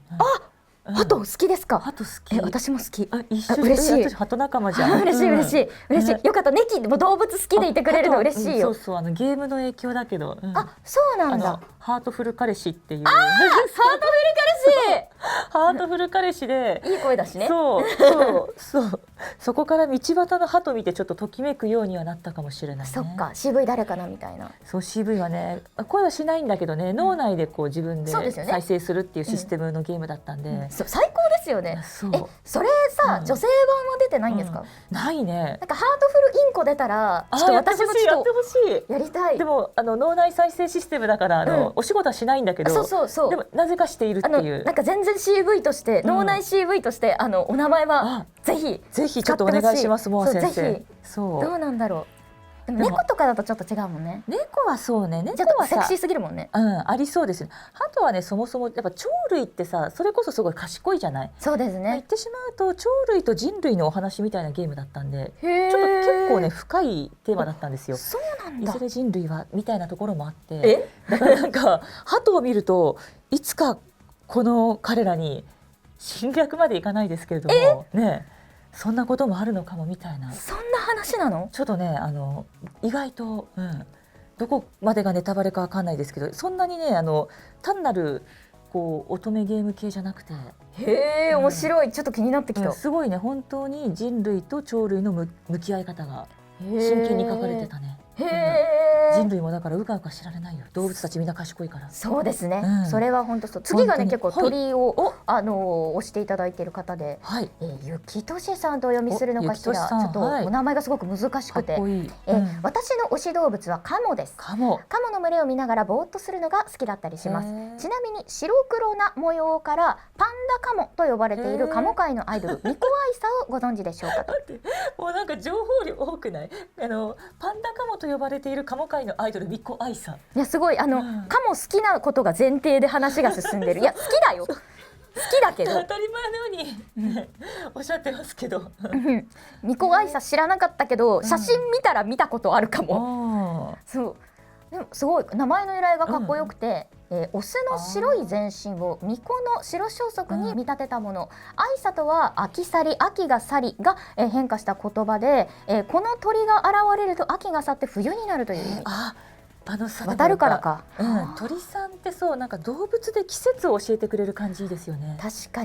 ハト好きですか？ハト好き。私も好き。嬉しい。ハト仲間じゃん。嬉しい。よかった。ネキも動物好きでいてくれるの嬉しいよ。そう、ゲームの影響だけど。そうなんだ。ハートフル彼氏っていう。ハートフル彼氏でいい声だしね。そこから道端のハト見てちょっとときめくようにはなったかもしれないね。そっか、CV 誰かなみたいな。そう、CV はね、声はしないんだけどね、脳内でこう自分で再生するっていうシステムのゲームだったんで、最高ですよね。それさ、女性版は出てないんですか？ないね。なんかハートフルインコ出たらちょっと私もちょっとやりたい。でも脳内再生システムだからお仕事はしないんだけど、でもなぜかしているっていう。なんか全然 CV として脳内 CV としてお名前はぜひちょっとお願いします。モア先生。どうなんだろう。でも猫とかだとちょっと違うもんね。猫はそうね。猫はセクシーすぎるもんね。ありそうですね。ハトはね、そもそもやっぱ鳥類ってさ、それこそすごい賢いじゃない。そうですね。言ってしまうと鳥類と人類のお話みたいなゲームだったんで、ちょっと結構ね深いテーマだったんですよ。そうなんだ。いずれ人類はみたいなところもあって、だからなんかハトを見るといつかこの彼らに侵略までいかないですけれどもね。そんなこともあるのかもみたいな。そんな話なの？ちょっとね、意外と、どこまでがネタバレかわかんないですけど、そんなにね、単なるこう乙女ゲーム系じゃなくて、面白い。ちょっと気になってきた。すごいね、本当に人類と鳥類の向き合い方が真剣に書かれてたね。人類もだからうかうか知られないよ。動物たちみんな賢いから。そうですね。それは本当そう。次がね、結構鳥を推していただいている方で、ゆきとしさんとお読みするのかしら。ちょっとお名前がすごく難しくて、私の推し動物はカモです。カモの群れを見ながらぼーっとするのが好きだったりします。ちなみに白黒な模様からパンダカモと呼ばれているカモ界のアイドルミコアイサをご存知でしょうかと。もうなんか情報量多くない？パンダカモと呼ばれているカモ界のアイドルミコアイサ。いやすごいカモ好きなことが前提で話が進んでる。いや好きだよ。好きだけど当たり前のようにおっしゃってますけど、ミコアイサ知らなかったけど写真見たら見たことあるかも。そうでもすごい名前の由来がかっこよくて、オスの白い全身を巫女の白装束に見立てたもの。アイサとは秋去り、秋が去りが変化した言葉で、この鳥が現れると秋が去って冬になるという意味。渡るからか。鳥さんってそうなんか動物で季節を教えてくれる感じですよね。確か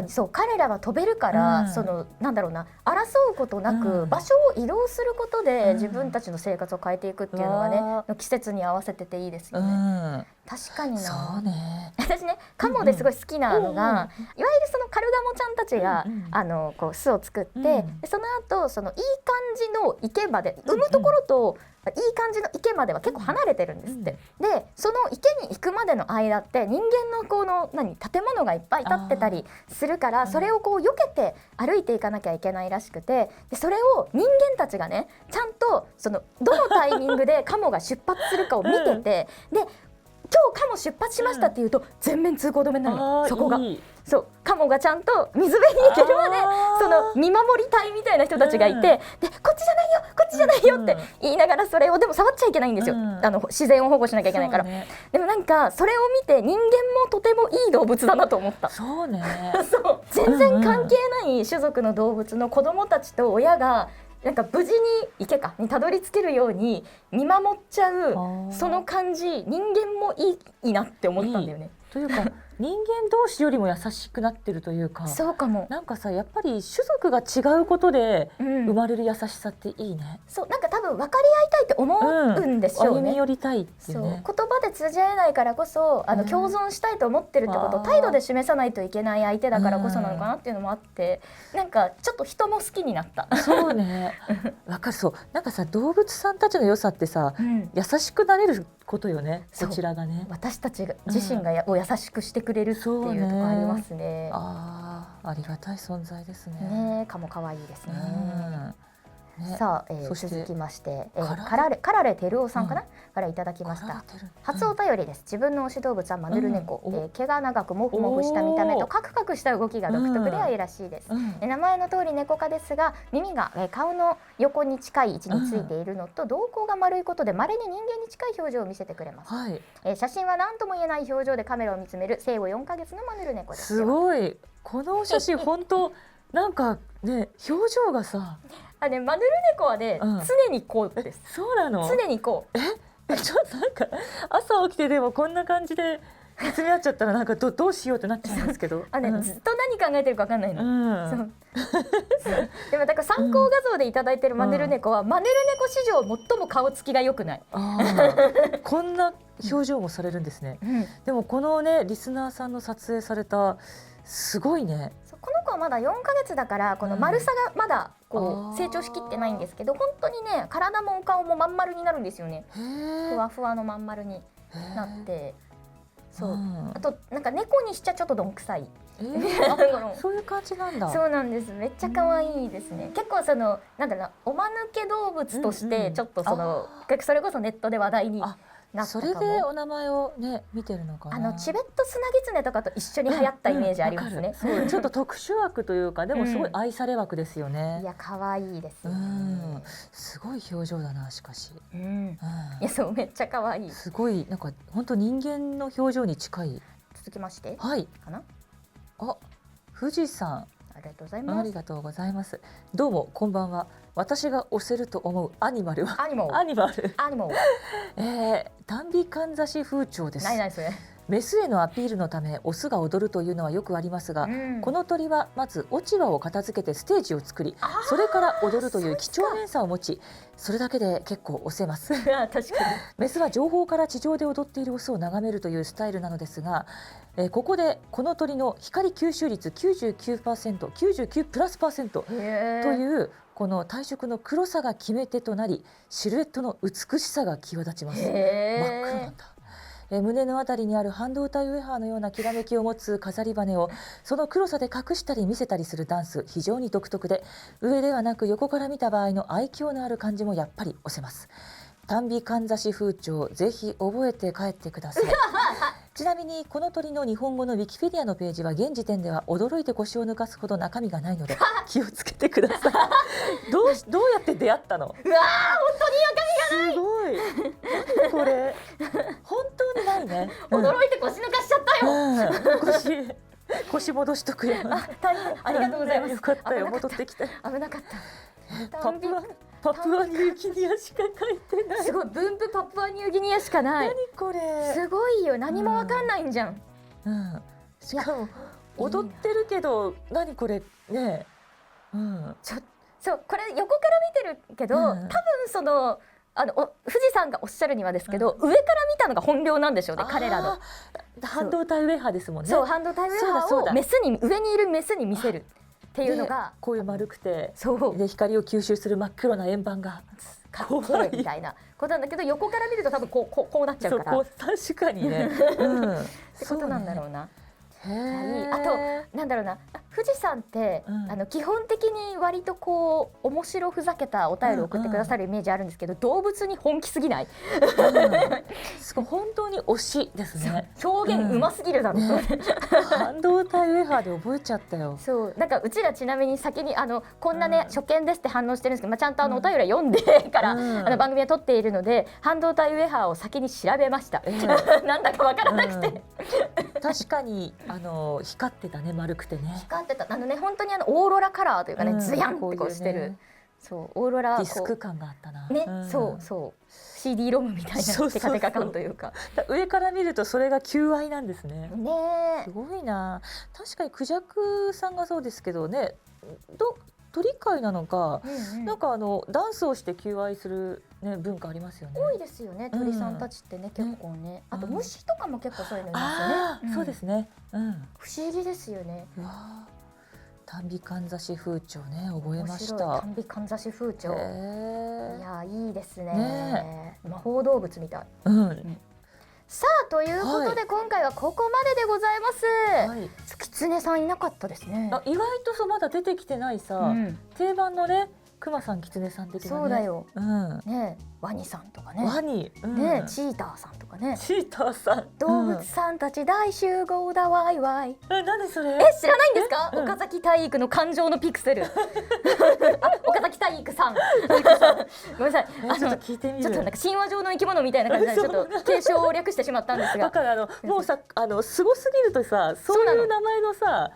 にそう彼らは飛べるから、そのなんだろうな、争うことなく場所を移動することで自分たちの生活を変えていくっていうのがね、季節に合わせてていいですよね。確かにな。そうね。私ねカモですごい好きなのが、いわゆるそのカルガモちゃんたちがこう巣を作って、その後そのいい感じの池まで産むところといい感じの池までは結構離れてるんですって。でその池に行くまでの間って人間のこの建物がいっぱい建ってたりするから、それをこう避けて歩いていかなきゃいけないらしくて、でそれを人間たちがねちゃんとそのどのタイミングでカモが出発するかを見てて、で今日カモ出発しましたって言うと全面通行止めになるの。そこがそうカモがちゃんと水辺に行けるまでその見守り隊みたいな人たちがいて、でこっちじゃないよこっちじゃないよって言いながらそれをでも触っちゃいけないんですよ。自然を保護しなきゃいけないから。でもなんかそれを見て人間もとてもいい動物だなと思った。そうね。そう全然関係ない種族の動物の子供たちと親がなんか無事に池にたどり着けるように見守っちゃうその感じ、人間もいいなって思ったんだよね。というか人間同士よりも優しくなってるというか、そうかも。なんかさやっぱり種族が違うことでうん生まれる優しさっていいね。そうなんか多分分かり合いたいって思うんでしょうね。歩み寄りたいっていそううね。言葉で通じ合えないからこそ共存したいと思ってるってことを態度で示さないといけない相手だからこそなのかなっていうのもあって、なんかちょっと人も好きになった。そうね。わかる。そうなんかさ動物さんたちの良さってさ、うん優しくなれることよね。そうこちらがね。私たちが自身がを優しくしてくれるっていうところありますね。ありがたい存在ですね。ねえ、かも可愛いですね。ね、さあ、そして続きまして、からカラレテルオさんかな、からいただきました。初お便りです。自分の推し動物はマヌルネコ。毛が長くモフモフした見た目とカクカクした動きが独特で愛らしいです。名前の通り猫科ですが、耳が顔の横に近い位置についているのと瞳孔が丸いことで稀に人間に近い表情を見せてくれます。写真は何とも言えない表情でカメラを見つめる生後4ヶ月のマヌルネコです。すごい。このお写真本当なんかね表情がさ。マヌルネコはね、常にこうです。そうなの？常にこう。ちょっとなんか朝起きてでもこんな感じで見つめ合っちゃったらなんかどうしようってなっちゃうんですけど。ずっと何考えてるか分かんないの。そうでもだから参考画像でいただいてるマヌルネコは、マヌルネコ史上最も顔つきが良くない。こんな表情もされるんですね。でもこのねリスナーさんの撮影されたすごいね。この子はまだ4ヶ月だからこの丸さがまだこう成長しきってないんですけど、本当にね体もお顔もまん丸になるんですよね。ふわふわのまん丸になって、そうあとなんか猫にしちゃちょっとどんくさい。そういう感じなんだ。そうなんです。めっちゃ可愛いですね。結構そのなんだろうな、おまぬけ動物としてちょっとそれこそネットで話題にそれでお名前をね見てるのかな。チベットスナギツネとかと一緒に流行ったイメージありますね。ちょっと特殊枠というかでもすごい愛され枠ですよね。いや可愛いですよね。すごい表情だなしかし。いやそうめっちゃ可愛い。すごいなんか本当人間の表情に近い。続きましてかな。富士山。ありがとうございます。ありがとうございます。どうもこんばんは。私が推せると思うアニマルはアニマル。ダンビカンザシ風潮です。何それ。メスへのアピールのためオスが踊るというのはよくありますが、この鳥はまず落ち葉を片付けてステージを作り、それから踊るという几帳面さを持ち、それだけで結構押せます。確かにメスは情報から地上で踊っているオスを眺めるというスタイルなのですが、ここでこの鳥の光吸収率 99%、99 プラス%というこの体色の黒さが決め手となり、シルエットの美しさが際立ちます。真っ黒なんだ。胸のあたりにある半導体ウェハーのようなきらめきを持つ飾り羽をその黒さで隠したり見せたりするダンス、非常に独特で、上ではなく横から見た場合の愛嬌のある感じもやっぱり押せます。ダンビカンザシ風潮、ぜひ覚えて帰ってください。ちなみにこの鳥の日本語のウィキペディアのページは現時点では驚いて腰を抜かすほど中身がないので気をつけてください。どうやって出会ったの？うわー、本当に中身がない。すごい。何これ？本当にないね。驚いて腰抜かしちゃったよ。腰戻しとくよ。大変ありがとうございます。よかったよ、戻ってきて。危なかった。パプアニューギニアしか書いてない。すごい、分布パプアニューギニアしかない。何これ。すごいよ、何もわかんないんじゃん。しかも踊ってるけど何これね。そうこれ横から見てるけど、多分その富士山がおっしゃるにはですけど、上から見たのが本領なんでしょうね、彼らの。半導体ウェハーですもんね。そう、半導体ウェハーを上にいるメスに見せるっていうのが、こういう丸くてで光を吸収する真っ黒な円盤がかっけえみたいなことなんだけど、横から見ると多分こうなっちゃうから。確かにね。ってことなんだろうな。あとなんだろうな、富士山って基本的に割とこう面白ふざけたお便りを送ってくださるイメージあるんですけど、動物に本気すぎない？すごい本当に推しですね。表現うますぎるだろう。半導体ウェハーで覚えちゃったよ。そうなんかうちらちなみに先にこんなね初見ですって反応してるんですけど、ちゃんとお便りは読んでから番組は撮っているので、半導体ウェハーを先に調べました。なんだかわからなくて。確かに光ってたね、丸くてね。光ってたね、本当にオーロラカラーというかね、ズヤンってこうしてるそうオーロラディスク感があったな。ね、そうそう CD ロムみたいなテカテカ感というか。上から見るとそれが求愛なんですね。ねすごいな。確かにクジャクさんがそうですけどね、鳥飼なのか、なんかダンスをして求愛する、ね、文化ありますよね。多いですよね、鳥さんたちってね、結構ね。あと虫とかも結構そういうのいますよね。そうですね。不思議ですよね。短尾かんざし風潮ね、覚えました。短尾かんざし風潮。いやいいですね。魔法動物みたい。さあということで、今回はここまででございます。キツネさんいなかったですね。意外とまだ出てきてないさ、定番のね、クマさん、キツネさん的なね。そうだよ。ね、ワニさんとかね。ワニ、ね、チーターさんとかね。チーターさん。動物さんたち大集合だワイワイ。何それ？知らないんですか？岡崎体育の感情のピクセル。岡崎体育さん。ごめんなさい。ちょっと聞いてみる。ちょっとなんか神話上の生き物みたいな感じでちょっと継承を略してしまったんですが。だからもうさすごすぎるとさ、そういう名前のさ。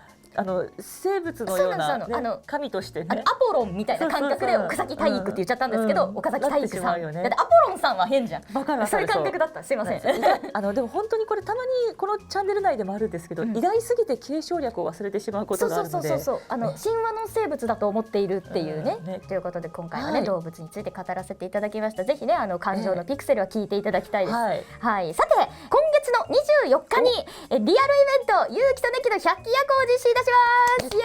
生物のような神としてね、アポロンみたいな感覚で岡崎体育って言っちゃったんですけど、岡崎体育さん。だってアポロンさんは変じゃん。そういう感覚だった。すいません。でも本当にこれたまにこのチャンネル内でもあるんですけど、偉大すぎて継承略を忘れてしまうことがあるので、神話の生物だと思っているっていうね。ということで今回はね、動物について語らせていただきました。ぜひね、感情のピクセルは聞いていただきたいです。はい。さて今月の24日にリアルイベントゆうきとねきの百鬼夜行を実施いたします。イ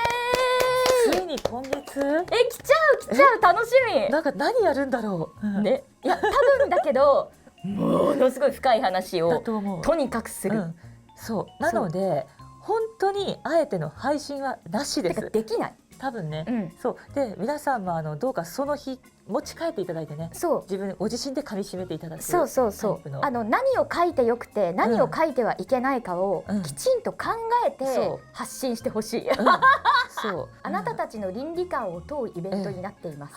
エーイ。ついに今月？来ちゃう楽しみ。なんか何やるんだろう。ね、いや多分だけどものすごい深い話をとにかくする。そうなので本当にあえての配信はなしです。できない。多分ね。そうで皆さんもどうかその日持ち帰っていただいてね、ご自身で噛み締めていただく。そう何を書いてよくて何を書いてはいけないかをきちんと考えて発信してほしい。あなたたちの倫理観を問うイベントになっています。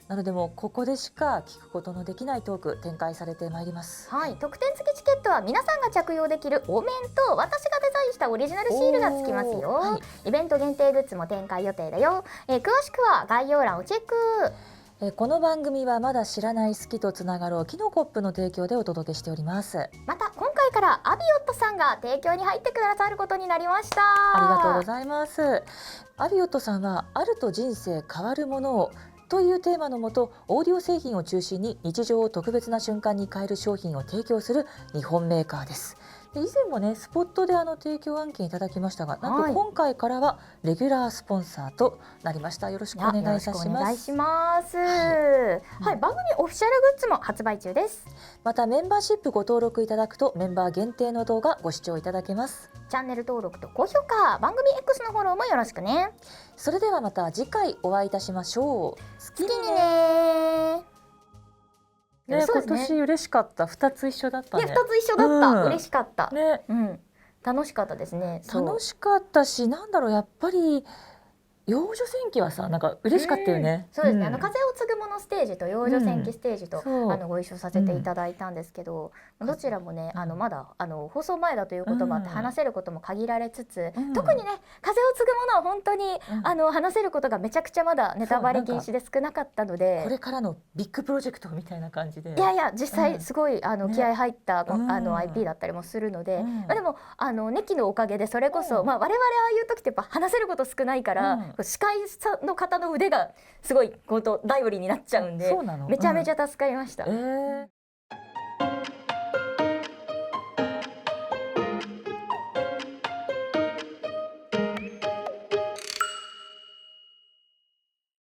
なのでもうここでしか聞くことのできないトーク展開されてまいります。はい、特典付きチケットは皆さんが着用できるお面と私がデザインしたオリジナルシールが付きますよ。イベント限定グッズも展開予定だよ。詳しくは概要欄をチェック。この番組はまだ知らない好きとつながろうキノコップの提供でお届けしております。また今回からアビオットさんが提供に入ってくださることになりました。ありがとうございます。アビオットさんはあると人生変わるものをというテーマのもと、オーディオ製品を中心に日常を特別な瞬間に変える商品を提供する日本メーカーです。で以前もねスポットで提供案件いただきましたが、なんと今回からはレギュラースポンサーとなりました。よろしくお願いいたします。お願いします。はい、番組オフィシャルグッズも発売中です。またメンバーシップご登録いただくとメンバー限定の動画ご視聴いただけます。チャンネル登録と高評価、番組 X のフォローもよろしくね。それではまた次回お会いいたしましょう。好きにね。今年嬉しかった。2つ一緒だったね。いや2つ一緒だった。嬉しかったね。楽しかったですね。楽しかったし、なんだろう、やっぱり幼女戦記はさ、なんか嬉しかったよね。そうですね。風を継ぐものステージと幼女戦記ステージとご一緒させていただいたんですけど、どちらもねまだ放送前だということもあって話せることも限られつつ、特にね風を継ぐものは本当に話せることがめちゃくちゃまだネタバレ禁止で少なかったので、これからのビッグプロジェクトみたいな感じで、いや実際すごい気合入ったIP だったりもするので、でもネキのおかげでそれこそ我々ああいう時ってやっぱ話せること少ないから。司会の方の腕がすごい頼りになっちゃうんで、めちゃめちゃ助かりました。